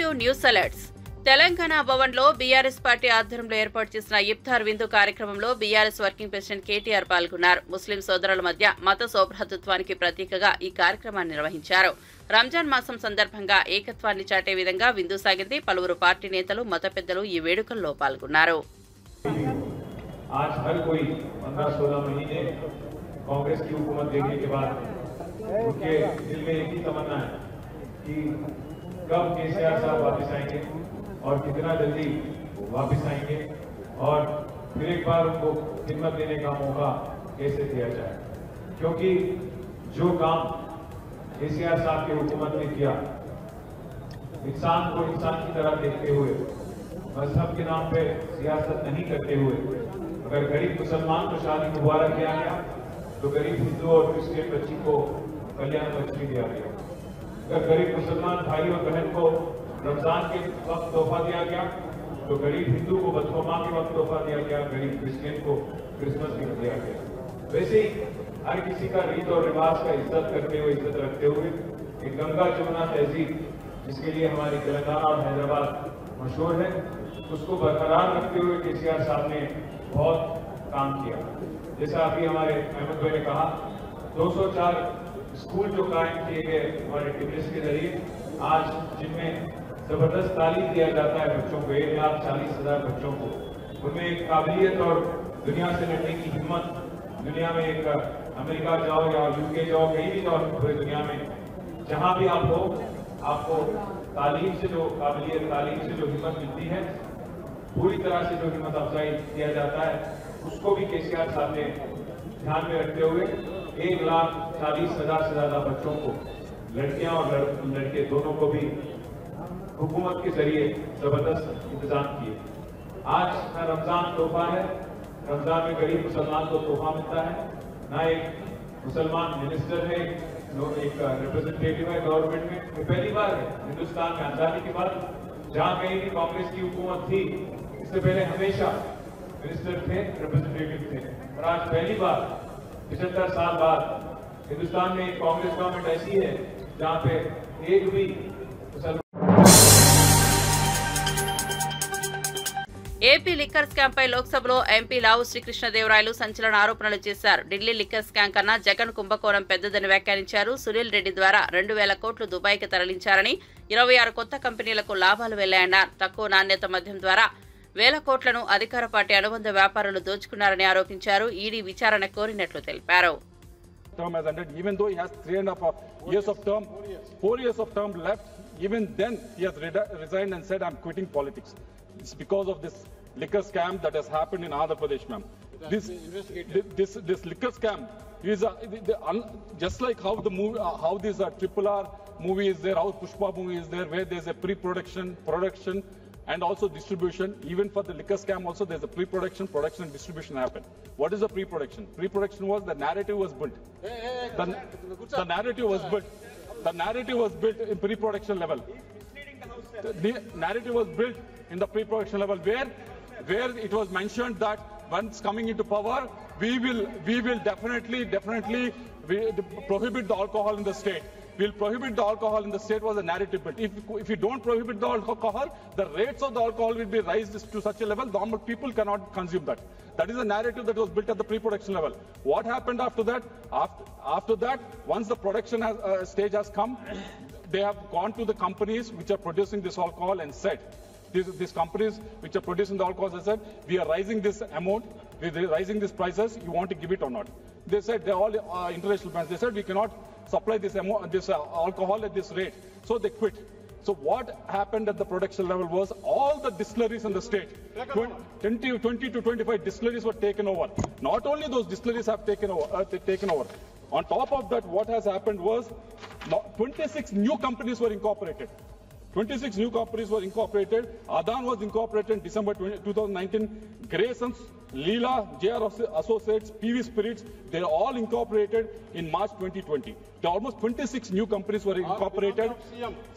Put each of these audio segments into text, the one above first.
Welcome to news alerts. Telangana భవన్లో BRS party ఆధ్వర్యంలో ఏర్పాటు చేసిన ఇఫ్తార్ విందు కార్యక్రమంలో బీఆర్ఎస్ వర్కింగ్ ప్రెసిడెంట్ కేటీఆర్ పాల్గొన్నారు. ముస్లిం సోదరుల మధ్య మత సౌభ్రాతృత్వానికి ప్రతీకగా ఈ కార్యక్రమాన్ని నిర్వహించారు. రంజాన్ మాసం సందర్భంగా ఏకత్వాన్ని చాటే విధంగా విందు సాగింది. పలువురు పార్టీ నేతలు, మత పెద్దలు ఈ వేడుకల్లో పాల్గొన్నారు. कांग्रेस की हुकूमत देखने के बाद उनके दिल में एक ही तमन्ना है कि कब केसीआर साहब वापस आएंगे और कितना जल्दी वापस आएंगे और फिर एक बार उनको खिदमत देने का मौका कैसे दिया जाए, क्योंकि जो काम केसीआर साहब की हुकूमत ने किया, इंसान को इंसान की तरह देखते हुए, मजहब के नाम पे सियासत नहीं करते हुए, अगर गरीब मुसलमान को शादी मुबारक किया गया तो गरीब हिंदू और क्रिश्चियन बच्ची को कल्याण लक्ष्मी दिया गया। अगर गरीब मुसलमान भाई और बहन को रमजान के वक्त तोहफा दिया गया तो गरीब हिंदू को बदफमा के वक्त तोहफा दिया गया, गरीब क्रिश्चियन को क्रिसमस गिफ्ट दिया गया। वैसे ही हर किसी का रीत और रिवाज का इज्जत करते हुए, इज्जत रखते हुए एक गंगा जमुना तहजीब जिसके लिए हमारी तेलंगाना और हैदराबाद मशहूर है, उसको बरकरार रखते हुए केसीआर साहब ने बहुत काम किया। जैसा अभी हमारे अहमद भाई ने कहा, 204 स्कूल जो कायम किए गए हमारे टिप्स के जरिए, आज जिनमें जबरदस्त तालीम दिया जाता है बच्चों को, 1,40,000 बच्चों को, उनमें एक काबिलियत और दुनिया से लड़ने की हिम्मत, दुनिया में एक अमेरिका जाओ या यूके जाओ, कहीं भी जाओ पूरी दुनिया में, जहाँ भी आप हो, आपको तालीम से जो काबिलियत, तालीम से जो हिम्मत मिलती है, पूरी तरह से जो हिम्मत अफजाई किया जाता है, उसको भी केसीआर साहब ने ध्यान में रखते हुए 1,40,000 से ज्यादा बच्चों को, लड़कियां और लड़के दोनों को भी हुकूमत के जरिए जबरदस्त इंतजाम किए। आज ना रमजान तोहफा है, रमजान में गरीब मुसलमान को तोहफा मिलता है, ना एक मुसलमान मिनिस्टर है, एक रिप्रेजेंटेटिव है गवर्नमेंट में। ये पहली बार है हिंदुस्तान में आजादी के बाद, जहां कहीं भी कांग्रेस की हुकूमत थी, इससे पहले हमेशा मिनिस्टर थे, रिप्रेजेंटेटिव थे, और आज पहली बार 75 साल बाद हिंदुस्तान में एक कांग्रेस गवर्नमेंट ऐसी है जहां पे एक भी ఏపీ లిక్కర్ స్కామ్ పై లోక్సభలో ఎంపీ లావు శ్రీకృష్ణదేవరాయలు సంచలన ఆరోపణలు చేశారు. ఢిల్లీ లిక్కర్ స్కామ్ కన్నా జగన్ కుంభకోణం పెద్దదని వ్యాఖ్యానించారు. సునీల్ రెడ్డి ద్వారా 2,000 కోట్లు దుబాయ్కి తరలించారని, 26 కొత్త కంపెనీలకు లాభాలు వెళ్లాయన్నారు. తక్కువ నాణ్యత మద్యం ద్వారా 1,000 కోట్లను అధికార పార్టీ అనుబంధ వ్యాపారులు దోచుకున్నారని ఆరోపించారు. ఈడీ విచారణ కోరినట్లు తెలిపారు. Even though he has 3.5 years of term, 4 years of term left, even then he has resigned and said, "I'm quitting politics." It's because of this liquor scam that has happened in Andhra Pradesh, ma'am. This liquor scam is just like how the movie, how this RRR movie is there, how Pushpa movie is there, where there's a pre-production, production, and also distribution. Even for the liquor scam also there's a pre-production, production and distribution happen. What is the pre-production? Pre-production was the narrative was built. The narrative was built. The narrative was built in pre-production level. The narrative was built in the pre-production level where it was mentioned that once coming into power, we will definitely prohibit the alcohol in the state. We'll prohibit the alcohol in the state was a narrative built. If you don't prohibit the alcohol, the rates of the alcohol will be raised to such a level normal people cannot consume that. That is a narrative that was built at the pre-production level. What happened after that? After that, once the production stage has come, they have gone to the companies which are producing this alcohol and said, these companies which are producing the alcohol said, we are raising this amount, we are raising these prices, you want to give it or not? They said, they're all international brands. They said, we cannot supply this alcohol at this rate. So they quit. So what happened at the production level was all the distilleries in the state, 20 to 25 distilleries were taken over. Not only those distilleries have taken over. On top of that, what has happened was 26 new companies were incorporated. 26 new companies were incorporated. Adan was incorporated in December 2019. Graysons, Leela, JR Associates, PV Spirits, they're all incorporated in March 2020. There are almost 26 new companies were incorporated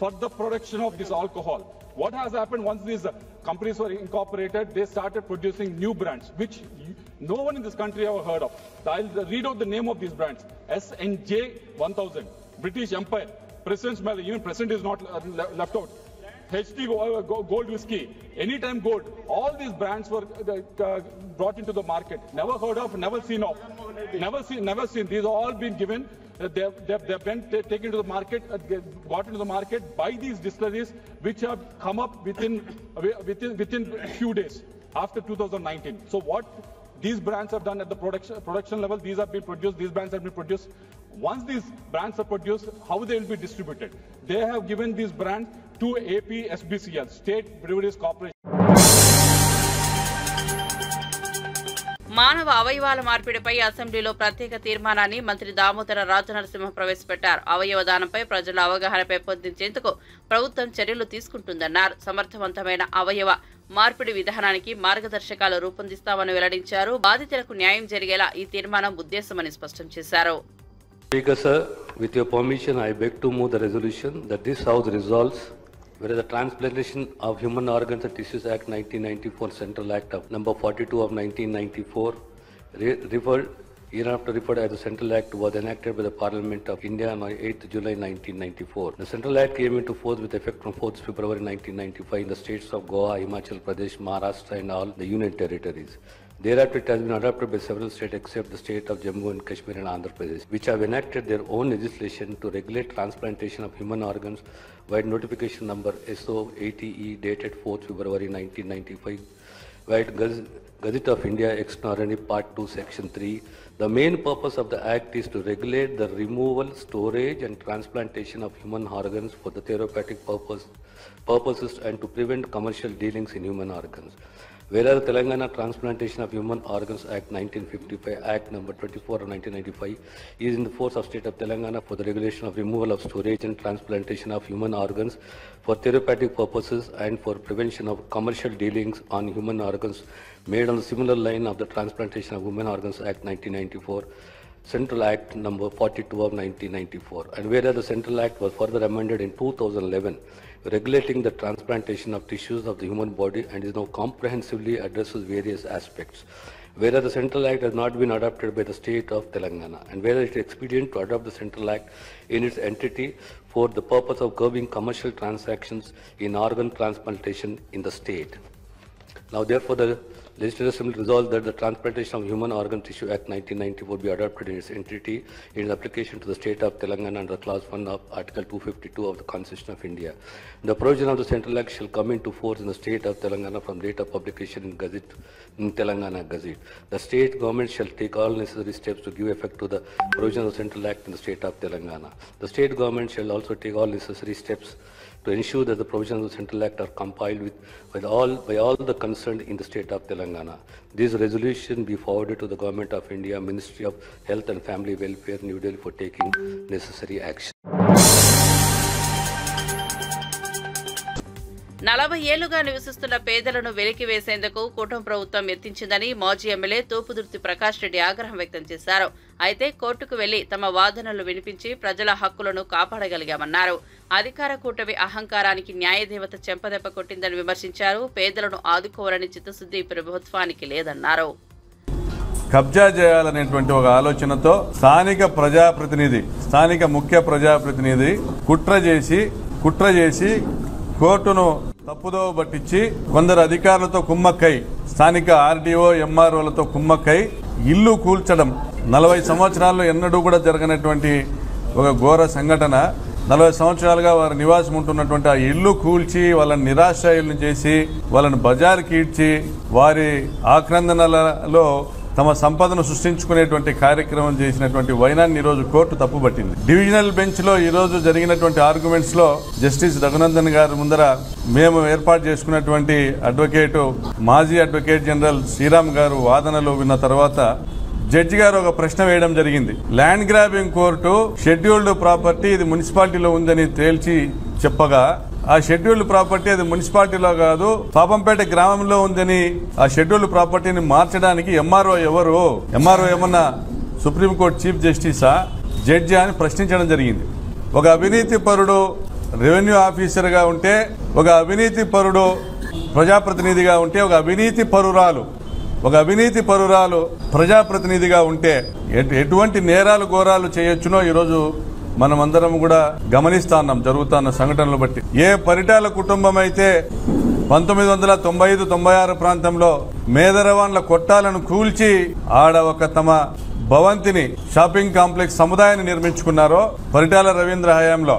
for the production of this alcohol. What has happened once these companies were incorporated, they started producing new brands, which no one in this country ever heard of. I'll read out the name of these brands. SNJ 1000, British Empire, President's Medal, even President is not left out. HD Gold whiskey, Anytime Gold, all these brands were brought into the market. Never heard of, never seen of, never seen. These have all been given. They've been taken to the market, brought into the market by these distilleries, which have come up within few days after 2019. So what these brands have done at the production level, these have been produced. These brands have been produced. Once these brands are produced, how they will be distributed? They have given these brands to AP SBCL, State Breweries Corporation. మానవ అవయవాల మార్పిడిపై అసెంబ్లీలో ప్రత్యేక తీర్మానాన్ని మంత్రి దామోదర రాజనరసింహ ప్రవేశపెట్టారు. అవయవ దానంపై ప్రజల అవగాహన పెంపొందించేందుకు ప్రభుత్వం చర్యలు తీసుకుంటుందన్నారు. సమర్థవంతమైన అవయవ మార్పిడి విధానానికి మార్గదర్శకాలు రూపొందిస్తామని వెల్లడించారు. బాధితులకు న్యాయం జరిగేలా ఈ తీర్మానం ఉద్దేశమని స్పష్టం చేశారు. Speaker, sir, with your permission, I beg to move the resolution that this House resolves whereas the Transplantation of Human Organs and Tissues Act 1994, Central Act of number 42 of 1994, hereafter referred as the Central Act, was enacted by the Parliament of India on 8th July 1994. The Central Act came into force with effect from 4th February 1995 in the states of Goa, Himachal Pradesh, Maharashtra and all the Union Territories. Thereafter, it has been adopted by several states except the state of Jammu and Kashmir and Andhra Pradesh, which have enacted their own legislation to regulate transplantation of human organs via notification number SO80E dated 4th February 1995, via Gazette of India, Extraordinary Part 2, Section 3. The main purpose of the Act is to regulate the removal, storage and transplantation of human organs for the therapeutic purposes and to prevent commercial dealings in human organs. Whereas the Telangana Transplantation of Human Organs Act 1955, Act number 24 of 1995, is in the force of state of Telangana for the regulation of removal of storage and transplantation of human organs for therapeutic purposes and for prevention of commercial dealings on human organs made on the similar line of the Transplantation of Human Organs Act 1994, Central Act number 42 of 1994. And whereas the Central Act was further amended in 2011, regulating the transplantation of tissues of the human body and is now comprehensively addresses various aspects. Whereas the Central Act has not been adopted by the state of Telangana, and whereas it is expedient to adopt the Central Act in its entity for the purpose of curbing commercial transactions in organ transplantation in the state. Now, therefore, the Legislative Assembly resolves that the Transplantation of Human Organ Tissue Act 1994 be adopted in its entity in its application to the state of Telangana under Clause 1 of Article 252 of the Constitution of India. The provision of the Central Act shall come into force in the state of Telangana from date of publication in Gazette, in Telangana Gazette. The state government shall take all necessary steps to give effect to the provision of the Central Act in the state of Telangana. The state government shall also take all necessary steps to ensure that the provisions of the Central Act are compiled by all the concerned in the state of Telangana. This resolution be forwarded to the Government of India, Ministry of Health and Family Welfare, New Delhi, for taking necessary action. 40 ఏళ్లుగా నివసిస్తున్న పేదలను వెలికివేసేందుకు కూటమి ప్రభుత్వం యత్నించిందని మాజీ MLA Thopudurthi Prakash Reddy ఆగ్రహం వ్యక్తం చేశారు. అయితే కోర్టుకు వెళ్లి తమ వాదనలు వినిపించి ప్రజల హక్కులను కాపాడగలిగామన్నారు. అధికార కూటమి అహంకారానికి న్యాయదేవత చెంపదెబ్బ కొట్టిందని విమర్శించారు. పేదలను ఆదుకోవాలని చిత్తశుద్ధి ప్రభుత్వానికి లేదన్నారు. కబ్జా చేయాలనేటువంటి ఒక ఆలోచనతో స్థానిక ముఖ్య ప్రజాప్రతినిధి కుట్ర చేసి కోర్టును తప్పుదోవ పట్టించి కొందరు అధికారులతో కుమ్మక్కై స్థానిక ఆర్డీఓ ఎంఆర్ఓలతో కుమ్మక్కై ఇల్లు కూల్చడం 40 సంవత్సరాల్లో ఎన్నడూ కూడా జరగనటువంటి ఒక ఘోర సంఘటన. 40 సంవత్సరాలుగా వారు నివాసం ఉంటున్నటువంటి ఆ ఇల్లు కూల్చి వాళ్ళని నిరాశ్రయులను చేసి వాళ్ళని బజారుకి ఈడ్చి వారి ఆక్రందనలలో తమ సంపదను సృష్టించుకునేటువంటి కార్యక్రమం చేసినటువంటి వైనాన్ని ఈరోజు కోర్టు తప్పుపట్టింది. డివిజనల్ బెంచ్ లో ఈరోజు జరిగినటువంటి ఆర్గ్యుమెంట్స్ లో జస్టిస్ రఘునందన్ గారి ముందర మేము ఏర్పాటు చేసుకున్నటువంటి మాజీ అడ్వకేట్ జనరల్ శ్రీరామ్ గారు వాదనలు విన్న తర్వాత జడ్జి గారు ఒక ప్రశ్న వేయడం జరిగింది. Land grabbing court scheduled property ఇది మున్సిపాలిటీలో ఉందని తేల్చి చెప్పగా ఆ షెడ్యూల్డ్ ప్రాపర్టీ అది మున్సిపాలిటీలో కాదు పాపంపేట గ్రామంలో ఉందని ఆ షెడ్యూల్డ్ ప్రాపర్టీని మార్చడానికి ఎంఆర్ఓ ఏమన్నా సుప్రీంకోర్టు చీఫ్ జస్టిసా జడ్జి అని ప్రశ్నించడం జరిగింది. ఒక అవినీతి పరుడు రెవెన్యూ ఆఫీసర్గా ఉంటే, ఒక అవినీతి పరుడు ప్రజాప్రతినిధిగా ఉంటే, ఒక అవినీతి పరురాలు ప్రజాప్రతినిధిగా ఉంటే ఎటువంటి నేరాలు ఘోరాలు చేయొచ్చునో ఈరోజు మనమందరం కూడా గమనిస్తా ఉన్నాం జరుగుతున్న సంఘటనలు బట్టి. ఏ పరిటాల కుటుంబం అయితే 1995-96 ప్రాంతంలో మేదరవాన్ల కొట్టాలను కూల్చి ఆడ ఒక తమ భవంతిని షాపింగ్ కాంప్లెక్స్ సముదాయాన్ని నిర్మించుకున్నారో, పరిటాల రవీంద్ర హయాంలో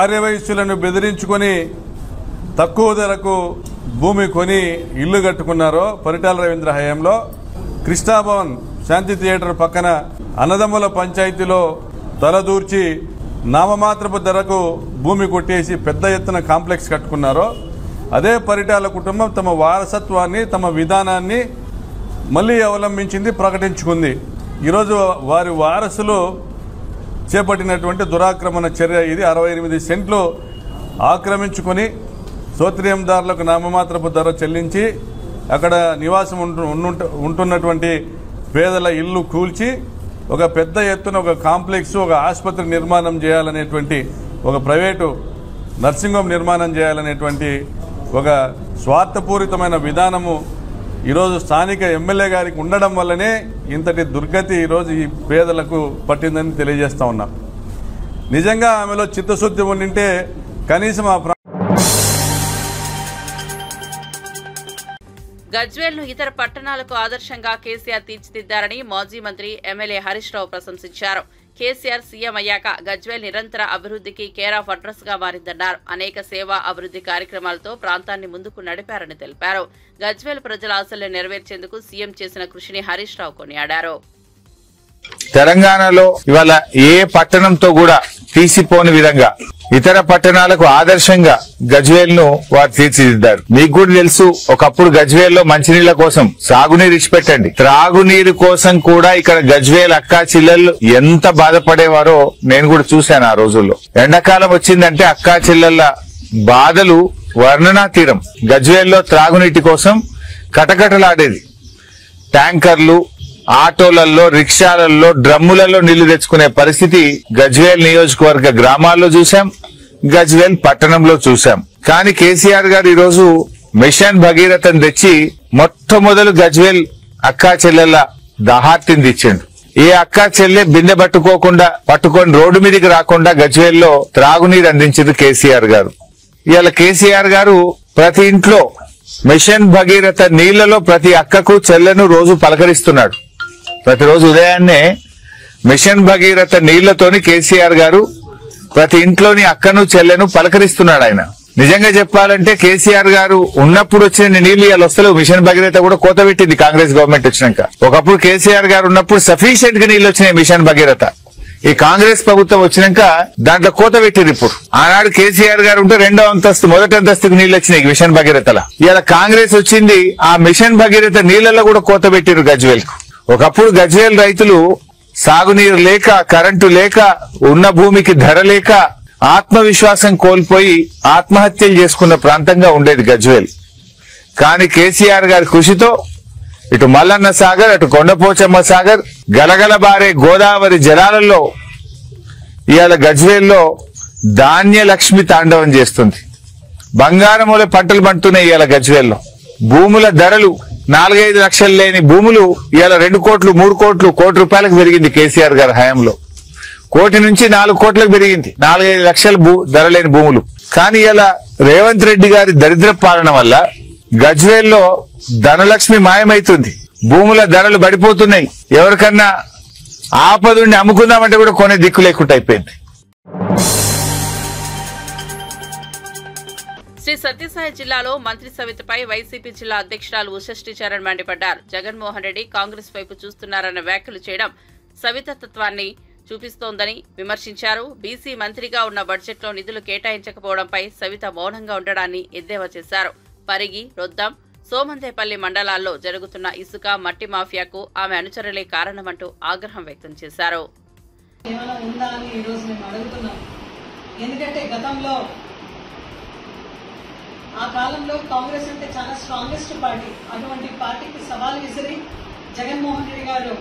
ఆర్యవైశ్యులను బెదిరించుకొని తక్కువ ధరకు భూమి కొని ఇల్లు కట్టుకున్నారో పరిటాల రవీంద్ర హయాంలో, కృష్ణాభవన్ శాంతి థియేటర్ పక్కన అన్నదమ్ముల పంచాయతీలో తలదూర్చి నామమాత్రపు ధరకు భూమి కొట్టేసి పెద్ద ఎత్తున కాంప్లెక్స్ కట్టుకున్నారో, అదే పరిటాల కుటుంబం తమ వారసత్వాన్ని తమ విధానాన్ని మళ్ళీ అవలంబించింది, ప్రకటించుకుంది. ఈరోజు వారి వారసులు చేపట్టినటువంటి దురాక్రమణ చర్య ఇది. 68 సెంట్లు ఆక్రమించుకొని సోత్రియందారులకు నామమాత్రపు ధర చెల్లించి అక్కడ నివాసం ఉంటున్నటువంటి పేదల ఇల్లు కూల్చి ఒక పెద్ద ఎత్తున ఒక కాంప్లెక్స్, ఒక ఆసుపత్రి నిర్మాణం చేయాలనేటువంటి, ఒక ప్రైవేటు నర్సింగ్ హోమ్ నిర్మాణం చేయాలనేటువంటి ఒక స్వార్థపూరితమైన విధానము ఈరోజు స్థానిక ఎమ్మెల్యే గారికి ఉండడం వల్లనే ఇంతటి దుర్గతి ఈరోజు ఈ పేదలకు పట్టిందని తెలియజేస్తా ఉన్నాం. నిజంగా ఆమెలో చిత్తశుద్ధి ఉండింటే కనీసం ఆ గజ్వేల్ను ఇతర పట్టణాలకు ఆదర్శంగా కేసీఆర్ తీర్చిదిద్దారని మాజీ మంత్రి ఎమ్మెల్యే హరీష్ రావు ప్రశంసించారు. కేసీఆర్ సీఎం అయ్యాక గజ్వేల్ నిరంతర అభివృద్ధికి కేర్ ఆఫ్ అడ్రస్ గా మారిందన్నారు. అనేక సేవా అభివృద్ధి కార్యక్రమాలతో ప్రాంతాన్ని ముందుకు నడిపారని తెలిపారు. గజ్వేల్ ప్రజల ఆశలను నెరవేర్చేందుకు సీఎం చేసిన కృషిని హరీష్ రావు కొనియాడారు. తెలంగాణలో ఇవాళ ఏ పట్టణంతో కూడా తీసిపోని విధంగా ఇతర పట్టణాలకు ఆదర్శంగా గజ్వేల్ ను వారు తీర్చిదిద్దారు. మీకు కూడా తెలుసు, ఒకప్పుడు గజ్వేల్ లో మంచినీళ్ల కోసం సాగునీరు ఇచ్చిపెట్టండి, త్రాగునీరు కోసం కూడా ఇక్కడ గజ్వేల్ అక్కా చెల్లెళ్ళు ఎంత బాధపడేవారో నేను కూడా చూశాను. ఆ రోజుల్లో ఎండాకాలం వచ్చిందంటే అక్కా చెల్లెళ్ళ బాధలు వర్ణనాతీరం. గజ్వేల్లో త్రాగునీటి కోసం కటకటలాడేది. ట్యాంకర్లు, ఆటోలలో, రిక్షాలలో, డ్రమ్ములలో నీళ్లు తెచ్చుకునే పరిస్థితి గజ్వేల్ నియోజకవర్గ గ్రామాల్లో చూశాం, గజ్వేల్ పట్టణంలో చూశాం. కానీ కేసీఆర్ గారు ఈరోజు మిషన్ భగీరథను తెచ్చి మొట్టమొదలు గజ్వేల్ అక్కా చెల్లెళ్ళ దాహార్తిని తెచ్చిండు. ఏ అక్కా చెల్లె బిందె పట్టుకొని రోడ్డు మీదకి రాకుండా గజ్వేల్లో త్రాగునీరు అందించింది కేసీఆర్ గారు. ఇవాళ కేసీఆర్ గారు ప్రతి ఇంట్లో మిషన్ భగీరథ నీళ్లలో ప్రతి అక్కకు చెల్లెను రోజు పలకరిస్తున్నాడు. ప్రతిరోజు ఉదయాన్నే మిషన్ భగీరథ నీళ్లతోని కేసీఆర్ గారు ప్రతి ఇంట్లోని అక్కను చెల్లెను పలకరిస్తున్నాడు. ఆయన నిజంగా చెప్పాలంటే కేసీఆర్ గారు ఉన్నప్పుడు వచ్చిన నీళ్లు ఇవాళ వస్తలేవు. మిషన్ భగీరథ కూడా కోత పెట్టింది కాంగ్రెస్ గవర్నమెంట్ వచ్చినాక. ఒకప్పుడు కేసీఆర్ గారు ఉన్నప్పుడు సఫిషియెంట్ గా నీళ్లు వచ్చినాయి మిషన్ భగీరథ. ఈ కాంగ్రెస్ ప్రభుత్వం వచ్చినాక దాంట్లో కోత పెట్టిరు. ఇప్పుడు ఆనాడు కేసీఆర్ గారు ఉంటే 2వ అంతస్తు, మొదటి అంతస్తుకు నీళ్లు వచ్చినాయి మిషన్ భగీరథల. ఇవాళ కాంగ్రెస్ వచ్చింది, ఆ మిషన్ భగీరథ నీళ్లలో కూడా కోత పెట్టిరు గజ్వేల్ కు. ఒకప్పుడు గజ్వేల్ రైతులు సాగునీరు లేక, కరెంటు లేక, ఉన్న భూమికి ధర లేక ఆత్మవిశ్వాసం కోల్పోయి ఆత్మహత్యలు చేసుకున్న ప్రాంతంగా ఉండేది గజ్వేల్. కానీ కేసీఆర్ గారి కృషితో ఇటు మల్లన్న సాగర్, అటు కొండపోచమ్మ సాగర్, గలగల బారే గోదావరి జలాలలో ఇవాళ గజ్వేల్లో ధాన్యలక్ష్మి తాండవం చేస్తుంది. బంగారముల పంటలు పండుతున్నాయి ఇవాళ గజ్వేల్లో. భూముల ధరలు 4-5 లక్షలు లేని భూములు ఇవాళ 2 కోట్లు, 3 కోట్లు, కోటి రూపాయలకు పెరిగింది కేసీఆర్ గారి హయాంలో. 1 కోటి నుంచి 4 కోట్లకు పెరిగింది 4-5 లక్షల ధర లేని భూములు. కానీ ఇలా రేవంత్ రెడ్డి గారి దరిద్ర పాలన వల్ల గజ్వేల్లో ధనలక్ష్మి మాయమైతుంది. భూముల ధరలు పడిపోతున్నాయి. ఎవరికన్నా ఆపదుండి అమ్ముకుందామంటే కూడా కొనే దిక్కు లేకుండా అయిపోయింది. శ్రీ సత్యసాయి జిల్లాలో మంత్రి సవితపై వైసీపీ జిల్లా అధ్యక్షురాలు ఉషశ్రీ చరణ్ మండిపడ్డారు. జగన్మోహన్ రెడ్డి కాంగ్రెస్ వైపు చూస్తున్నారన్న వ్యాఖ్యలు చేయడం సవితత్వాన్ని చూపిస్తోందని విమర్శించారు. బీసీ మంత్రిగా ఉన్న బడ్జెట్లో నిధులు కేటాయించకపోవడంపై సవిత మౌనంగా ఉండడాన్ని ఎద్దేవా చేశారు. పరిగి, రొద్దం, సోమందేపల్లి మండలాల్లో జరుగుతున్న ఇసుక, మట్టి మాఫియాకు ఆమె అనుచరులే కారణమంటూ ఆగ్రహం వ్యక్తం చేశారు. ఎందుకంటే గతంలో ఆ కాలంలో కాంగ్రెస్ అంటే చాలా స్ట్రాంగెస్ట్ పార్టీ. అటువంటి పార్టీకి సవాల్ విసిరి జగన్మోహన్ రెడ్డి గారు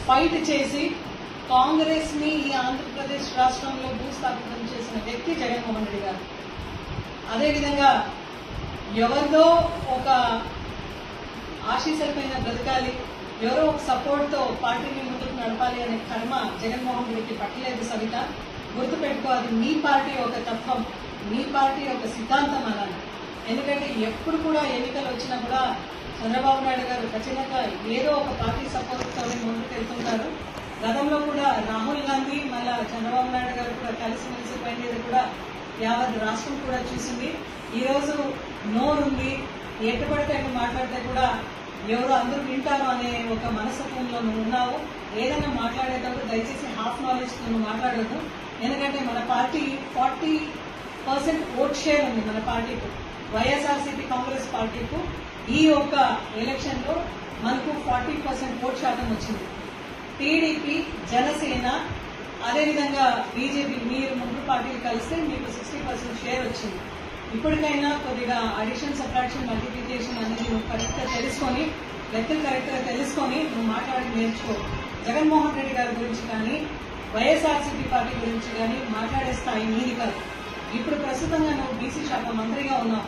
ఫైట్ చేసి కాంగ్రెస్ ని ఈ ఆంధ్రప్రదేశ్ రాష్ట్రంలో భూస్థాపితం చేసిన వ్యక్తి జగన్మోహన్ రెడ్డి గారు. అదేవిధంగా ఎవరిదో ఒక ఆశీస్సులపైన బ్రతకాలి, ఎవరో ఒక సపోర్ట్ తో పార్టీని ముందుకు నడపాలి అనే కర్మ జగన్మోహన్ రెడ్డికి పట్టలేదు సవిత. గుర్తుపెట్టుకో, అది మీ పార్టీ ఒక తత్వం, మీ పార్టీ ఒక సిద్ధాంతం అనాలి. ఎందుకంటే ఎప్పుడు కూడా ఎన్నికలు వచ్చినా కూడా చంద్రబాబు నాయుడు గారు ఖచ్చితంగా ఏదో ఒక పార్టీ సపోర్ట్తో ముందుకు వెళ్తుంటారు. గతంలో కూడా రాహుల్ గాంధీ మళ్ళా చంద్రబాబు నాయుడు గారు కూడా కలిసిమెలిసి పోయింది కూడా యావత్ రాష్ట్రం కూడా చూసింది. ఈరోజు నోరుంది, ఎట్టుబడితే మాట్లాడితే కూడా ఎవరు అందరూ వింటారు అనే ఒక మనస్తత్వంలో నువ్వు ఉన్నావు. ఏదైనా మాట్లాడేటప్పుడు దయచేసి హాఫ్ నాలెడ్జ్ నువ్వు మాట్లాడద్దు. ఎందుకంటే మన పార్టీ 40% ఓట్ షేర్ ఉంది మన పార్టీకు, వైఎస్ఆర్సీపీ కాంగ్రెస్ పార్టీకు. ఈ ఒక్క ఎలక్షన్ లో మనకు 40% ఓట్ శాతం వచ్చింది. టీడీపీ, జనసేన, అదేవిధంగా బీజేపీ, మీరు ముగ్గురు పార్టీలు కలిస్తే మీకు 60% షేర్ వచ్చింది. ఇప్పటికైనా కొద్దిగా అడిషన్, సబ్ట్రాక్షన్, మల్టిప్లికేషన్ అనేది నువ్వు కరెక్ట్ గా తెలుసుకొని, లెక్కలు కరెక్ట్ గా తెలుసుకొని నువ్వు మాట్లాడి నేర్చుకో. జగన్మోహన్ రెడ్డి గారి గురించి కానీ వైఎస్ఆర్సీపీ పార్టీ గురించి కానీ మాట్లాడే స్థాయి నీది కాదు. ఇప్పుడు ప్రస్తుతంగా నువ్వు బీసీ శాఖ మంత్రిగా ఉన్నావు.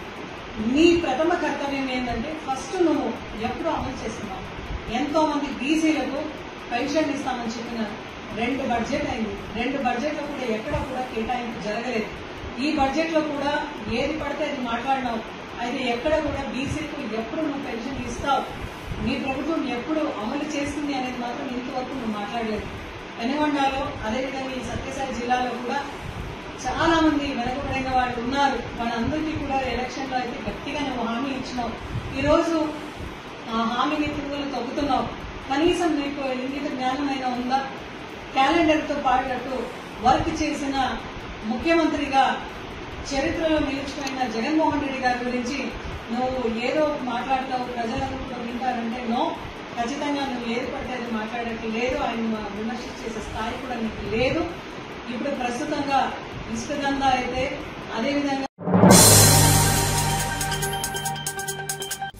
నీ ప్రథమ కర్తవ్యం ఏంటంటే ఫస్ట్ నువ్వు ఎప్పుడు అమలు చేస్తున్నావు. ఎంతో మంది బీసీలకు పెన్షన్ ఇస్తామని చెప్పినారు. 2 బడ్జెట్ అయింది. 2 బడ్జెట్లో కూడా ఎక్కడ కూడా కేటాయింపు జరగలేదు. ఈ బడ్జెట్ లో కూడా ఏది పడితే అది మాట్లాడినావు. అయితే ఎక్కడ కూడా బీసీలకు ఎప్పుడు నువ్వు పెన్షన్ ఇస్తావు, మీ ప్రభుత్వం ఎప్పుడు అమలు చేస్తుంది అనేది మాత్రం ఇంతవరకు నువ్వు మాట్లాడలేదు. పెనుగొండలో, అదేవిధంగా ఈ సత్యసాయి జిల్లాలో కూడా చాలా మంది వెనకబడిన వాళ్ళు ఉన్నారు. వాళ్ళందరికీ కూడా ఎలక్షన్ లో అయితే గట్టిగా నువ్వు హామీ ఇచ్చినావు. ఈ రోజు ఆ హామీని తిరుగులు తొక్కుతున్నావు. కనీసం నీకు ఇంగిత జ్ఞానమైనా ఉందా? క్యాలెండర్ తో పాటు వర్క్ చేసిన ముఖ్యమంత్రిగా చరిత్రలో నిలిచిపోయిన జగన్మోహన్ రెడ్డి గారి గురించి నువ్వు ఏదో మాట్లాడతావు, ప్రజలందరూ కూడా వింటారంటే నో, ఖచ్చితంగా నువ్వు ఏది పడితే అది మాట్లాడేది లేదు. ఆయన విమర్శ చేసే స్థాయి కూడా నీకు లేదు. ఇప్పుడు ప్రస్తుతంగా ఇసుకదందా అయితే, అదేవిధంగా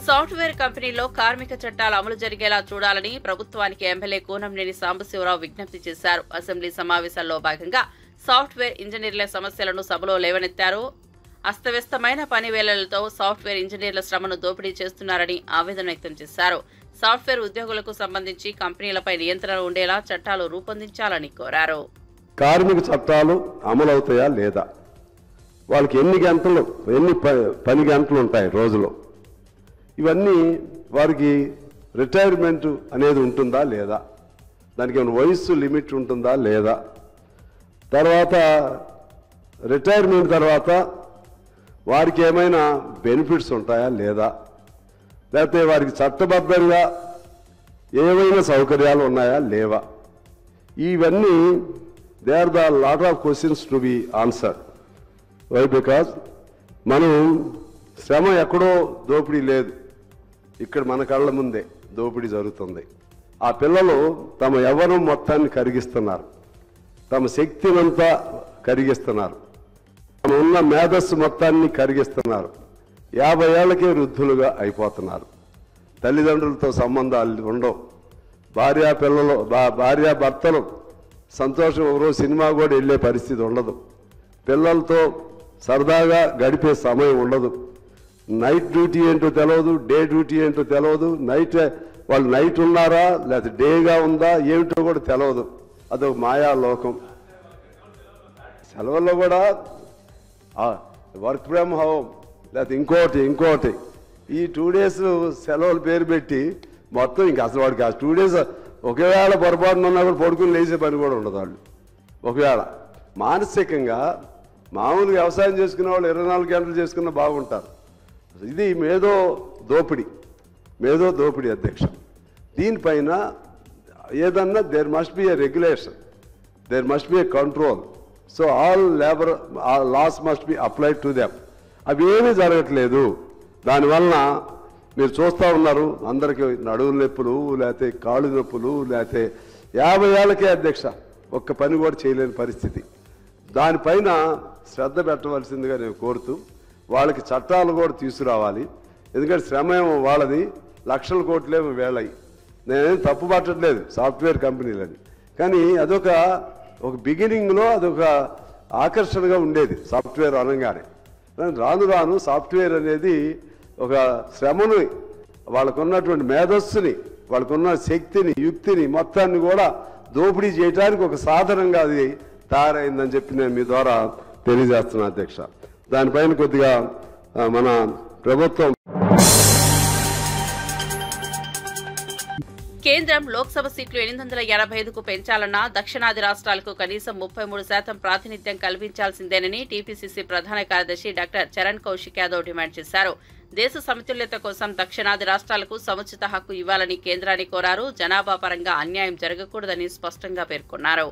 సాఫ్ట్వేర్ కంపెనీలో కార్మిక చట్టాలు అమలు జరిగేలా చూడాలని ప్రభుత్వానికి ఎమ్మెల్యే కూనంనేని సాంబశివరావు విజ్ఞప్తి చేశారు. అసెంబ్లీ సమావేశాల్లో భాగంగా సాఫ్ట్వేర్ ఇంజనీర్ల సమస్యలను సభలో లేవనెత్తారు. అస్తవ్యస్తమైన పని వేళలతో సాఫ్ట్వేర్ ఇంజనీర్ల శ్రమను దోపిడీ చేస్తున్నారని ఆవేదన వ్యక్తం చేశారు. సాఫ్ట్వేర్ ఉద్యోగులకు సంబంధించి కంపెనీలపై నియంత్రణ ఉండేలా చట్టాలు రూపొందించాలని కోరారు. కార్మిక చట్టాలు అమలవుతాయా లేదా, వాళ్ళకి ఎన్ని పని గంటలు ఉంటాయి రోజులో, ఇవన్నీ వారికి రిటైర్మెంట్ అనేది ఉంటుందా లేదా, దానికి ఏమైనా వయస్సు లిమిట్ ఉంటుందా లేదా, తర్వాత రిటైర్మెంట్ తర్వాత వారికి ఏమైనా బెనిఫిట్స్ ఉంటాయా లేదా, లేకపోతే వారికి చట్టబద్ధంగా ఏమైనా సౌకర్యాలు ఉన్నాయా లేవా, ఇవన్నీ they are the lot of questions to be answered. Why? Because మనం శ్రమ ఎక్కడో దోపిడీ లేదు, ఇక్కడ మన కళ్ళ ముందే దోపిడీ జరుగుతుంది. ఆ పిల్లలు తమ యవ్వనం మొత్తాన్ని కరిగిస్తున్నారు, తమ శక్తినంతా కరిగిస్తున్నారు, తమ ఉన్న మేధస్సు మొత్తాన్ని కరిగిస్తున్నారు. 50 ఏళ్లకే వృద్ధులుగా అయిపోతున్నారు. తల్లిదండ్రులతో సంబంధాలు ఉండవు. భార్యాభర్తలు సంతోషం ఒకరోజు సినిమా కూడా వెళ్ళే పరిస్థితి ఉండదు. పిల్లలతో సరదాగా గడిపే సమయం ఉండదు. నైట్ డ్యూటీ ఏంటో తెలియదు, డే డ్యూటీ ఏంటో తెలియదు. వాళ్ళు నైట్ ఉన్నారా లేకపోతే డేగా ఉందా ఏమిటో కూడా తెలియదు. అదొక మాయా లోకం. సెలవుల్లో కూడా వర్క్ ఫ్రమ్ హోమ్ లేకపోతే ఇంకోటి ఈ 2 days సెలవులు పేరు పెట్టి మొత్తం ఇంకా అసలు వాడికి ఆ 2 days ఒకవేళ పొరపాటున ఉన్నా కూడా పడుకుని లేచే పని కూడా ఉండదు. వాళ్ళు ఒకవేళ మానసికంగా మామూలుగా వ్యవసాయం చేసుకునే వాళ్ళు 24 గంటలు చేసుకున్నా బాగుంటారు. ఇది మేధో దోపిడీ అధ్యక్ష. దీనిపైన ఏదన్నా there must be a regulation, there must be a control. So all laws must be applied to them. అవి ఏమీ జరగట్లేదు. దానివలన మీరు చూస్తూ ఉన్నారు, అందరికీ నడువు నొప్పులు లేకపోతే కాళ్ళు నొప్పులు లేకపోతే 50 ఏళ్ళకే అధ్యక్ష ఒక్క పని కూడా చేయలేని పరిస్థితి. దానిపైన శ్రద్ధ పెట్టవలసిందిగా నేను కోరుతూ వాళ్ళకి చట్టాలు కూడా తీసుకురావాలి. ఎందుకంటే శ్రమ ఏమో వాళ్ళది, లక్షల కోట్లేమో వేళయి. నేనేం తప్పు పట్టట్లేదు సాఫ్ట్వేర్ కంపెనీలని, కానీ అదొక బిగినింగ్లో అదొక ఆకర్షణగా ఉండేది సాఫ్ట్వేర్ అనగానే. రాను రాను సాఫ్ట్వేర్ అనేది ఒక శ్రమను, వాళ్ళకున్నటువంటి మేధస్సుని, వాళ్ళకున్న శక్తిని, యుక్తిని మొత్తాన్ని కూడా దోపిడీ చేయడానికి ఒక సాధనంగా అది తయారైందని చెప్పి నేను మీ ద్వారా తెలియజేస్తున్నాను అధ్యక్ష. దానిపైన కొద్దిగా మన ప్రభుత్వం కేంద్రం లోక్సభ సీట్లు 885కు పెంచాలన్నా దక్షిణాది రాష్ట్రాలకు కనీసం 33% ప్రాతినిధ్యం కల్పించాల్సిందేనని టీపీసీసీ ప్రధాన కార్యదర్శి డాక్టర్ చరణ్ కౌశిక్ యాదవ్ డిమాండ్ చేశారు. దేశ సమతుల్యత కోసం దక్షిణాది రాష్ట్రాలకు సముచిత హక్కు ఇవ్వాలని కేంద్రాన్ని కోరారు. జనాభా పరంగా అన్యాయం జరగకూడదని స్పష్టంగా పేర్కొన్నారు.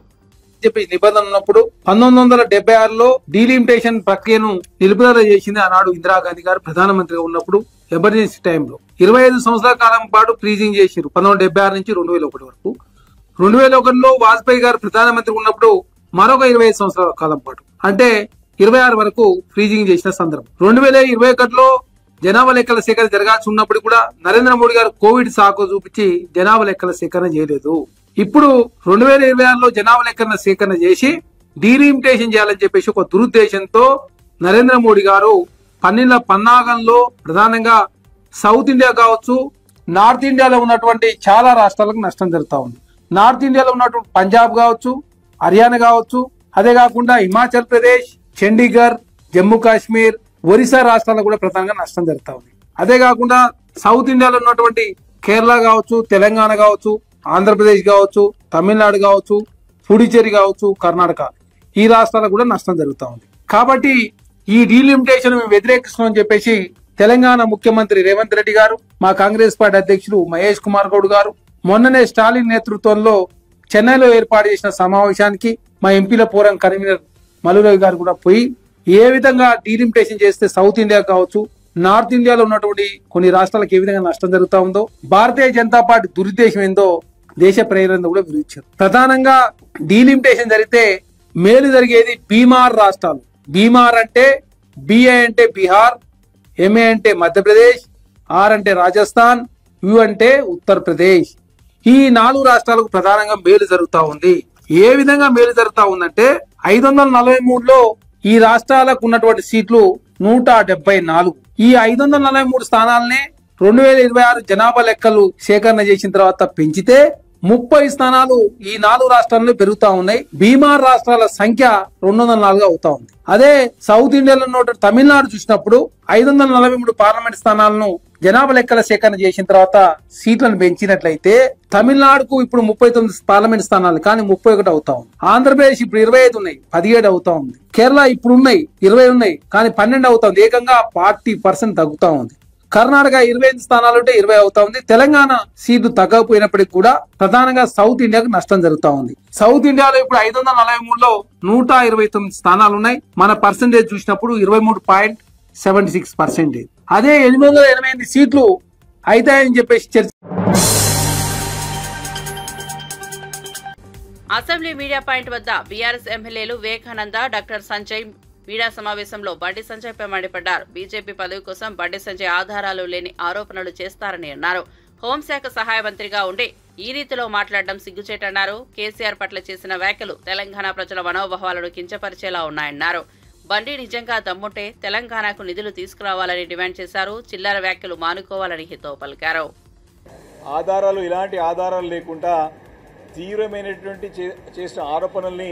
నిబంధన ఉన్నప్పుడు 1976లో డీలిమిటేషన్ ప్రక్రియను నిలుపుదల చేసింది ఆనాడు ఇందిరాగాంధీ గారు ప్రధానమంత్రిగా ఉన్నప్పుడు. ఎమర్జెన్సీ టైంలో 25 సంవత్సరాల కాలం పాటు ఫ్రీజింగ్ చేశారు 1976 నుంచి 2001 వరకు. 2001లో వాజ్పేయి గారు ప్రధానమంత్రి ఉన్నప్పుడు మరొక 25 సంవత్సరాల కాలం పాటు అంటే 26 వరకు ఫ్రీజింగ్ చేసిన సందర్భం. 2021లో జనాభా లెక్కల సేకరణ జరగాల్సి ఉన్నప్పుడు కూడా నరేంద్ర మోడీ గారు కోవిడ్ సాకు చూపించి జనాభా లెక్కల సేకరణ చేయలేదు. ఇప్పుడు 2026లో జనాభా లెక్కల సేకరణ చేసి డీలిమిటేషన్ చేయాలని చెప్పేసి ఒక దురుద్దేశంతో నరేంద్ర మోడీ గారు పన్నుల పన్నాగంలో ప్రధానంగా సౌత్ ఇండియా కావచ్చు, నార్త్ ఇండియాలో ఉన్నటువంటి చాలా రాష్ట్రాలకు నష్టం జరుగుతా ఉంది. నార్త్ ఇండియాలో ఉన్నటువంటి పంజాబ్ కావచ్చు, హర్యానా కావచ్చు, అదే కాకుండా హిమాచల్ ప్రదేశ్, చండీగఢ్, జమ్మూ కాశ్మీర్, ఒరిస్సా రాష్ట్రాలకు కూడా ప్రధానంగా నష్టం జరుగుతా ఉంది. అదే కాకుండా సౌత్ ఇండియాలో ఉన్నటువంటి కేరళ కావచ్చు, తెలంగాణ కావచ్చు, ఆంధ్రప్రదేశ్ కావచ్చు, తమిళనాడు కావచ్చు, పుడుచేరి కావచ్చు, కర్ణాటక ఈ రాష్ట్రాలకు కూడా నష్టం జరుగుతా ఉంది. కాబట్టి ఈ డీలిమిటేషన్ మేము వ్యతిరేకిస్తున్నామని చెప్పేసి తెలంగాణ ముఖ్యమంత్రి రేవంత్ రెడ్డి గారు, మా కాంగ్రెస్ పార్టీ అధ్యక్షుడు మహేష్ కుమార్ గౌడ్ గారు మొన్ననే స్టాలిన్ నేతృత్వంలో చెన్నైలో ఏర్పాటు చేసిన సమావేశానికి మా ఎంపీల ఫోరం కన్వీనర్ మల్లురవి గారు కూడా పోయి ఏ విధంగా డీలిమిటేషన్ చేస్తే సౌత్ ఇండియా కావచ్చు, నార్త్ ఇండియాలో ఉన్నటువంటి కొన్ని రాష్ట్రాలకు ఏ విధంగా నష్టం జరుగుతా ఉందో, భారతీయ జనతా పార్టీ దురుద్దేశం ఏందో దేశ ప్రజలందరూ కూడా వివరించారు. ప్రధానంగా డీలిమిటేషన్ జరిగితే మేలు జరిగేది బీమార్ రాష్ట్రాలు. బీమార్ అంటే బిఏ అంటే బీహార్, ఎంఏ అంటే మధ్యప్రదేశ్, ఆర్ అంటే రాజస్థాన్, యు అంటే ఉత్తరప్రదేశ్. ఈ 4 రాష్ట్రాలకు ప్రధానంగా మేలు జరుగుతా ఉంది. ఏ విధంగా మేలు జరుగుతా ఉందంటే 543లో ఈ రాష్ట్రాలకు ఉన్నటువంటి సీట్లు 174. ఈ 543 స్థానాలనే 2026 జనాభా లెక్కలు సేకరణ చేసిన తర్వాత పెంచితే 30 స్థానాలు ఈ 4 రాష్ట్రాల్లో పెరుగుతా ఉన్నాయి. బీమార్ రాష్ట్రాల సంఖ్య 204 అవుతా ఉంది. అదే సౌత్ ఇండియాలో ఉన్న తమిళనాడు చూసినప్పుడు 543 పార్లమెంట్ స్థానాలను జనాభా లెక్కల సేకరణ చేసిన తర్వాత సీట్లను పెంచినట్లయితే తమిళనాడుకు ఇప్పుడు 39 పార్లమెంట్ స్థానాలు కానీ 31 అవుతా ఉంది. ఆంధ్రప్రదేశ్ ఇప్పుడు 25 ఉన్నాయి, 17 అవుతా ఉంది. కేరళ ఇప్పుడు ఉన్నాయి 20 ఉన్నాయి కానీ 12 అవుతా ఉంది. ఏకంగా 40% తగ్గుతా ఉంది. కర్ణాటక 25 స్థానాలు ఉంటే 20 అవుతా ఉంది. తెలంగాణ సీట్లు తగ్గకపోయినప్పటికీ కూడా ప్రధానంగా సౌత్ ఇండియాకు నష్టం జరుగుతా ఉంది. సౌత్ ఇండియాలో ఇప్పుడు 543లో 129 స్థానాలు ఉన్నాయి. మన పర్సెంటేజ్ చూసినప్పుడు 23.76%. అదే 888 సీట్లు అవుతాయని చెప్పేసి చర్చ. అసెంబ్లీ మీడియా పాయింట్ వద్ద బీఆర్ఎస్ ఎమ్మెల్యేలు వివేకానంద, డాక్టర్ సంజయ్ మీడియా సమావేశంలో బండి సంజయ్పై మండిపడ్డారు. బీజేపీ పదవి కోసం బండి సంజయ్ ఆధారాలు లేని ఆరోపణలు చేస్తారని అన్నారు. హోంశాఖ సహాయ మంత్రిగా ఉండి ఈ రీతిలో మాట్లాడడం సిగ్గుచేటన్నారు. కేసీఆర్ పట్ల చేసిన వ్యాఖ్యలు తెలంగాణ ప్రజల మనోభావాలను కించపరిచేలా ఉన్నాయన్నారు. బండి నిజంగా దమ్ముంటే తెలంగాణకు నిధులు తీసుకురావాలని డిమాండ్ చేశారు. చిల్లర వ్యాఖ్యలు మానుకోవాలని హితవు పలికారు. ఆధారాలు ఇలాంటి ఆధారాలు లేకుండా తీవ్రమైనటువంటి చేసిన ఆరోపణల్ని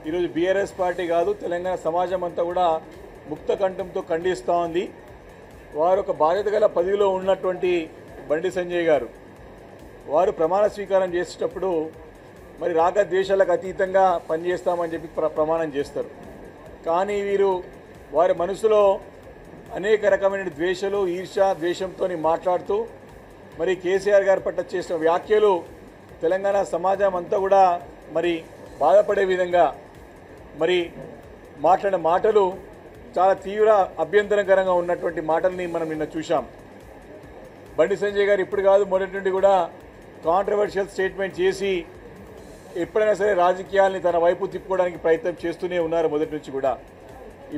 ఈరోజు బీఆర్ఎస్ పార్టీ కాదు తెలంగాణ సమాజం అంతా కూడా ముక్త కంఠంతో ఖండిస్తూ ఉంది. వారు ఒక బాధ్యత గల పదవిలో ఉన్నటువంటి బండి సంజయ్ గారు వారు ప్రమాణ స్వీకారం చేసేటప్పుడు మరి రాగద్వేషాలకు అతీతంగా పనిచేస్తామని చెప్పి ప్రమాణం చేస్తారు. కానీ వీరు వారి మనసులో అనేక రకమైన ద్వేషాలు, ఈర్ష, ద్వేషంతో మాట్లాడుతూ మరి కేసీఆర్ గారి పట్ల చేసిన వ్యాఖ్యలు తెలంగాణ సమాజం అంతా కూడా మరి బాధపడే విధంగా మరి మాట్లాడిన మాటలు చాలా తీవ్ర అభ్యంతరకరంగా ఉన్నటువంటి మాటల్ని మనం నిన్న చూసాం. బండి సంజయ్ గారు ఇప్పుడు కాదు మొదటి నుండి కూడా కాంట్రవర్షియల్ స్టేట్మెంట్ చేసి ఎప్పుడైనా సరే రాజకీయాల్ని తన వైపు తిప్పుకోవడానికి ప్రయత్నం చేస్తూనే ఉన్నారు మొదటి నుంచి కూడా.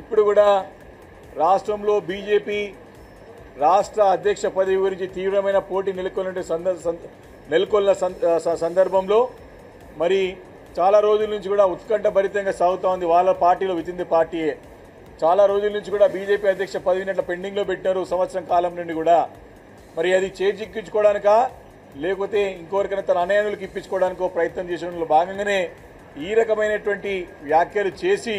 ఇప్పుడు కూడా రాష్ట్రంలో బీజేపీ రాష్ట్ర అధ్యక్ష పదవి గురించి తీవ్రమైన పోటీ నెలకొన్న సందర్భంలో మరి చాలా రోజుల నుంచి కూడా ఉత్కంఠభరితంగా సాగుతూ ఉంది. వాళ్ళ పార్టీలో విత్ ఇన్ ది పార్టీయే చాలా రోజుల నుంచి కూడా బీజేపీ అధ్యక్ష పదవిని అట్లా పెండింగ్లో పెట్టారు సంవత్సరం కాలం నుండి కూడా. మరి అది చేజిక్కించుకోవడానికా లేకపోతే ఇంకొకరికైనా తన అనుయాయులకు ఇప్పించుకోవడానికో ప్రయత్నం చేసడంలో భాగంగానే ఈ రకమైనటువంటి వ్యాఖ్యలు చేసి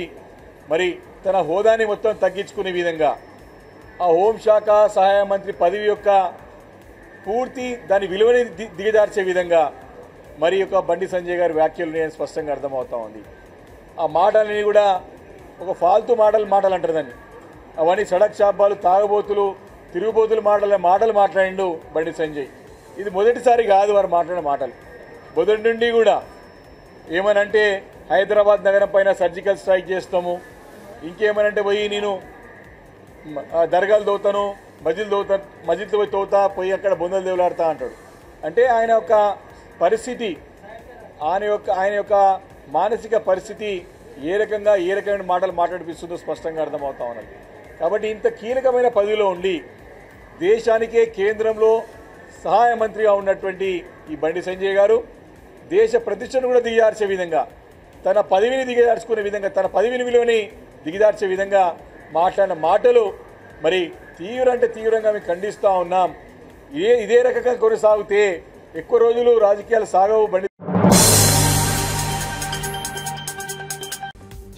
మరి తన హోదాని మొత్తం తగ్గించుకునే విధంగా ఆ హోంశాఖ సహాయ మంత్రి పదవి యొక్క పూర్తి దాని విలువని దిగజార్చే విధంగా మరి యొక్క బండి సంజయ్ గారి వ్యాఖ్యలు నేను స్పష్టంగా అర్థమవుతా ఉంది. ఆ మాటలని కూడా ఒక ఫాల్తూ మాటలు అంటారు దాన్ని. అవన్నీ సడక్ షాబాలు, తాగబోతులు, తిరుగుబోతులు మాటలు మాట్లాడిండు బండి సంజయ్. ఇది మొదటిసారి కాదు వారు మాట్లాడిన మాటలు. మొదటి నుండి కూడా ఏమనంటే హైదరాబాద్ నగరం పైన సర్జికల్ స్ట్రైక్ చేస్తాము, ఇంకేమనంటే పోయి నేను దర్గాలు దోతాను, మజిద్తో పోయి తోతా, పోయి అక్కడ బొందలు దేవులాడుతా అంటాడు. అంటే ఆయన యొక్క పరిస్థితి, ఆయన యొక్క మానసిక పరిస్థితి ఏ రకమైన మాటలు మాట్లాడిపిస్తుందో స్పష్టంగా అర్థమవుతా ఉన్నది. కాబట్టి ఇంత కీలకమైన పదవిలో ఉండి దేశానికే కేంద్రంలో సహాయ మంత్రిగా ఉన్నటువంటి ఈ బండి సంజయ్ గారు దేశ ప్రతిష్టను కూడా దిగజార్చే విధంగా, తన పదవిని దిగజార్చుకునే విధంగా, తన పదవిని విలువని దిగజార్చే విధంగా మాట్లాడిన మాటలు మరి తీవ్రంగా మేము ఖండిస్తూ ఉన్నాం. ఇదే రకంగా కొనసాగితే ఎక్కువ రోజులు రాజకీయాలు సాగవు. బండి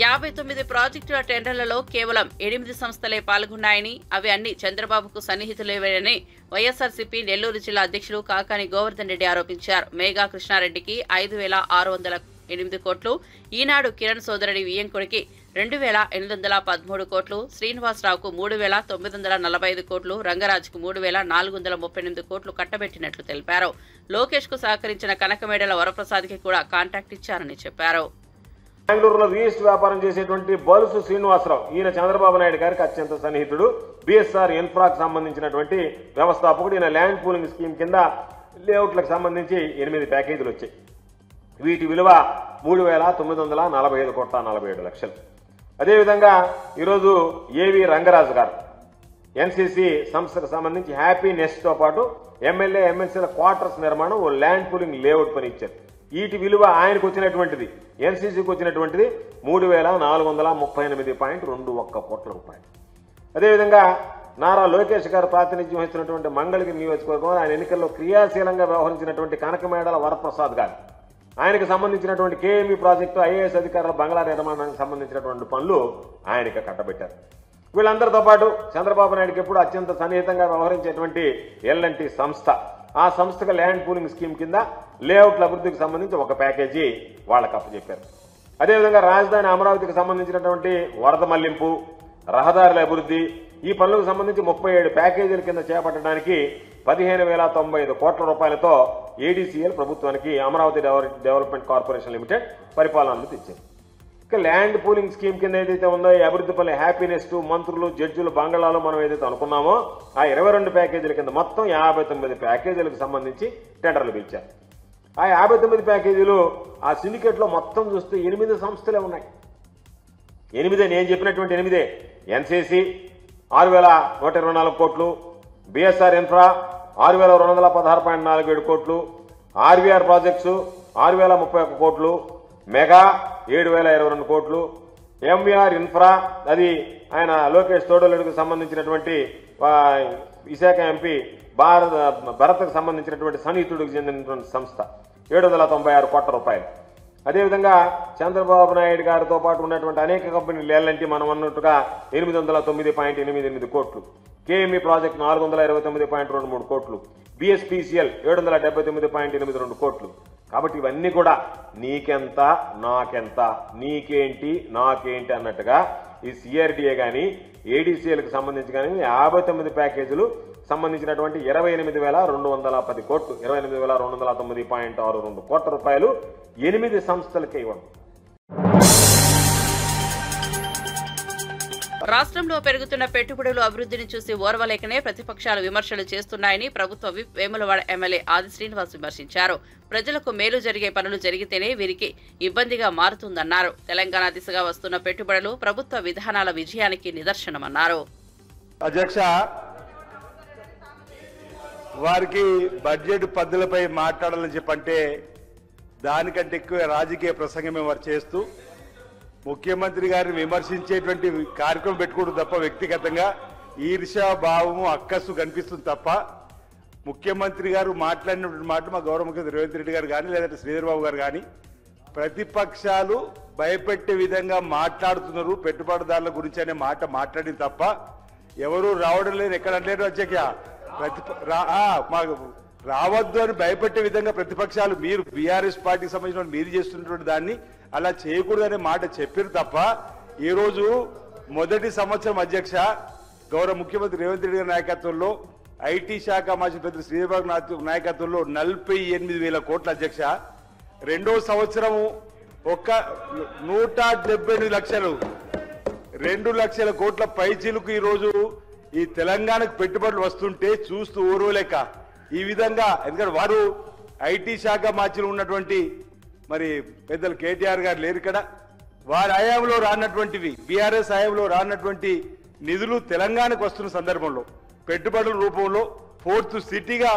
59 ప్రాజెక్టుల టెండర్లలో కేవలం 8 సంస్థలే పాల్గొన్నాయని, అవి అన్ని చంద్రబాబుకు సన్నిహితులేవని వైఎస్ఆర్సీపీ నెల్లూరు జిల్లా అధ్యక్షుడు కాకాని గోవర్ధన్ రెడ్డి ఆరోపించారు. మేఘా కృష్ణారెడ్డికి 5,608 కోట్లు, ఈనాడు కిరణ్ సోదరుడి వియ్యంకుడికి 2,813 కోట్లు, శ్రీనివాసరావుకు 3,945 కోట్లు, రంగరాజుకు 3,438 కోట్లు కట్టబెట్టినట్లు తెలిపారు. లోకేష్ కు సహకరించిన కనకమేడల వరప్రసాద్కి కూడా కాంట్రాక్ట్ ఇచ్చారని చెప్పారు. బెంగళూరులో రిజిస్టర్ వ్యాపారం చేసేటువంటి బొలుసు శ్రీనివాసరావు, ఈయన చంద్రబాబు నాయుడు గారికి అత్యంత సన్నిహితుడు. బిఎస్ఆర్ ఇన్ఫ్రాకు సంబంధించినటువంటి వ్యవస్థాపకుడు. ఈయన ల్యాండ్ పూలింగ్ స్కీమ్ కింద లేఅవుట్లకు సంబంధించి 8 ప్యాకేజీలు వచ్చాయి. వీటి విలువ 3,945 కోట్ల 47 లక్షలు. అదేవిధంగా ఈరోజు ఏవి రంగరాజు గారు ఎన్సీసీ సంస్థకు సంబంధించి హ్యాపీ నెస్ట్తో పాటు ఎమ్మెల్యే ఎమ్మెల్సీల క్వార్టర్స్ నిర్మాణం ఓ ల్యాండ్ పూలింగ్ లేఅవుట్ పని ఇచ్చారు. వీటి విలువ ఆయనకు వచ్చినటువంటిది, ఎన్సీసీకి వచ్చినటువంటిది 3,438.21 కోట్ల రూపాయలు. అదేవిధంగా నారా లోకేష్ గారు ప్రాతినిధ్యం వహిస్తున్నటువంటి మంగళగిరి నియోజకవర్గంలో ఆయన ఎన్నికల్లో క్రియాశీలంగా వ్యవహరించినటువంటి కనకమేడల వరప్రసాద్ గారు, ఆయనకు సంబంధించినటువంటి కేఎంఈ ప్రాజెక్టు, ఐఏఎస్ అధికారుల బంగ్లా నిర్మాణానికి సంబంధించినటువంటి పనులు ఆయనకి కట్టబెట్టారు. వీళ్ళందరితో పాటు చంద్రబాబు నాయుడుకి ఎప్పుడు అత్యంత సన్నిహితంగా వ్యవహరించేటువంటి ఎల్ఎన్టీ సంస్థ, ఆ సంస్థకు ల్యాండ్ పూలింగ్ స్కీమ్ కింద లేఅవుట్ల అభివృద్ధికి సంబంధించి ఒక ప్యాకేజీ వాళ్ళకి అప్పచెప్పారు. అదేవిధంగా రాజధాని అమరావతికి సంబంధించినటువంటి వరద మళ్లింపు, రహదారుల అభివృద్ధి, ఈ పనులకు సంబంధించి 37 ప్యాకేజీల కింద చేపట్టడానికి 15,095 కోట్ల రూపాయలతో ఏడీసీఎల్ ప్రభుత్వానికి అమరావతి డెవలప్మెంట్ కార్పొరేషన్ లిమిటెడ్ పరిపాలనలు తెచ్చింది. ఇక ల్యాండ్ పూలింగ్ స్కీమ్ కింద ఏదైతే ఉందో ఈ అభివృద్ధి పనులు హ్యాపీనెస్ మంత్రులు, జడ్జిలు, బంగాళాలు మనం ఏదైతే అనుకున్నామో ఆ 22 ప్యాకేజీల కింద మొత్తం 59 ప్యాకేజీలకు సంబంధించి టెండర్లు పిలిచారు. ఆ 59 ప్యాకేజీలు ఆ సిండికేట్ లో మొత్తం చూస్తే 8 సంస్థలే ఉన్నాయి. 8 నేను చెప్పినటువంటి 8 ఎన్సీసీ 6,124 కోట్లు, బిఎస్ఆర్ ఇన్ఫ్రా 6,216.47 కోట్లు, ఆర్వీఆర్ ప్రాజెక్ట్స్ 6,031 కోట్లు, మెగా 7,022 కోట్లు, ఎంవీఆర్ ఇన్ఫ్రా అది ఆయన లోకేష్ తోడలుడికి సంబంధించినటువంటి విశాఖ ఎంపీ భరత్కు సంబంధించినటువంటి సన్నిహితుడికి చెందినటువంటి సంస్థ 796 కోట్ల రూపాయలు. అదేవిధంగా చంద్రబాబు నాయుడు గారితో పాటు ఉన్నటువంటి అనేక కంపెనీలు ఎల్ఎన్టీ మనం అన్నట్టుగా 809.88 కోట్లు, కేఎంఈ ప్రాజెక్ట్ 429.23 కోట్లు, బిఎస్పీసీఎల్ 779.82 కోట్లు. కాబట్టి ఇవన్నీ కూడా నీకెంత నాకెంత, నీకేంటి నాకేంటి అన్నట్టుగా ఈ సిఆర్డీఏ కానీ ఏడీసీఎల్కి సంబంధించి కానీ 59 ప్యాకేజీలు సంబంధించినటువంటి 28,210 కోట్లు, 28,209.62 కోట్ల రూపాయలు 8 సంస్థలకే ఇవ్వండి. రాష్ట్రంలో పెరుగుతున్న పెట్టుబడులు అభివృద్ధిని చూసి ఓర్వలేకనే ప్రతిపక్షాలు విమర్శలు చేస్తున్నాయని ప్రభుత్వ విప్ వేములవాడ ఎమ్మెల్యే ఆది శ్రీనివాస్ విమర్శించారు. ప్రజలకు మేలు జరిగే పనులు జరిగితేనే వీరికి ఇబ్బందిగా మారుతుందన్నారు. తెలంగాణ దిశగా వస్తున్న పెట్టుబడులు ప్రభుత్వ విధానాల విజయానికి నిదర్శనమన్నారు. అధ్యక్ష, వారికి బడ్జెట్ పద్ధతులపై మాట్లాడాలని చెప్పంటే దానికంటే ఎక్కువ రాజకీయ ప్రసంగమే వారు చేస్తూ ముఖ్యమంత్రి గారిని విమర్శించేటువంటి కార్యక్రమం పెట్టుకోవడం తప్ప వ్యక్తిగతంగా ఈర్ష్యా భావము అక్కసు కనిపిస్తుంది తప్ప ముఖ్యమంత్రి గారు మాట్లాడినటువంటి మాట మా గౌరవ ముఖ్యమంత్రి రేవంత్ రెడ్డి గారు కానీ లేదంటే శ్రీధర్ బాబు గారు కానీ ప్రతిపక్షాలు భయపెట్టే విధంగా మాట్లాడుతున్నారు, పెట్టుబడిదారుల గురించి అనే మాట మాట్లాడింది తప్ప ఎవరు రావడం లేదు, ఎక్కడ లేరు అధ్యక్ష. రావద్దు అని భయపెట్టే విధంగా ప్రతిపక్షాలు మీరు బీఆర్ఎస్ పార్టీకి సంబంధించిన మీరు చేస్తున్నటువంటి దాన్ని అలా చేయకూడదనే మాట చెప్పారు తప్ప ఈ రోజు మొదటి సంవత్సరం అధ్యక్ష గౌరవ ముఖ్యమంత్రి రేవంత్ రెడ్డి గారి నాయకత్వంలో ఐటీ శాఖ మాజీ మంత్రి శ్రీబాబు నాయకత్వంలో 48,000 కోట్ల అధ్యక్ష. రెండో సంవత్సరము ఒక్క 178 లక్షలు 2 లక్షల కోట్ల పైచీలకు ఈ రోజు ఈ తెలంగాణకు పెట్టుబడులు వస్తుంటే చూస్తూ ఓర్వలేక ఈ విధంగా, ఎందుకంటే వారు ఐటీ శాఖ మార్చిలో ఉన్నటువంటి మరి పెద్దలు కేటీఆర్ గారు లేరు ఇక్కడ, వారి హయాంలో రానటువంటివి బీఆర్ఎస్ హయాంలో రానటువంటి నిధులు తెలంగాణకు వస్తున్న సందర్భంలో పెట్టుబడుల రూపంలో 4th సిటీగా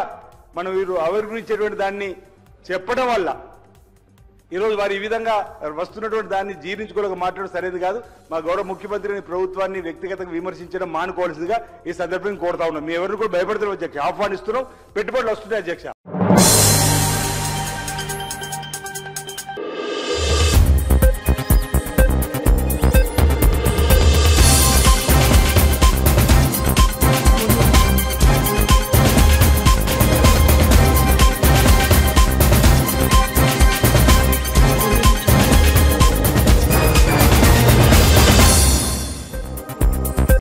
మనం వీరు అభివృద్ధించేటువంటి దాన్ని చెప్పడం వల్ల ఈరోజు వారు ఈ విధంగా వస్తున్నటువంటి దాన్ని జీర్ణించుకోలేక మాట్లాడడం సరైనది కాదు. మా గౌరవ ముఖ్యమంత్రిని ప్రభుత్వాన్ని వ్యక్తిగతంగా విమర్శించడం మానుకోవాల్సిందిగా ఈ సందర్భంగా కోరుతా ఉన్నాం. మీ ఎవరిని కూడా భయపడతారు అధ్యక్ష, ఆహ్వానిస్తున్నాం, పెట్టుబడులు వస్తున్నాయి అధ్యక్ష.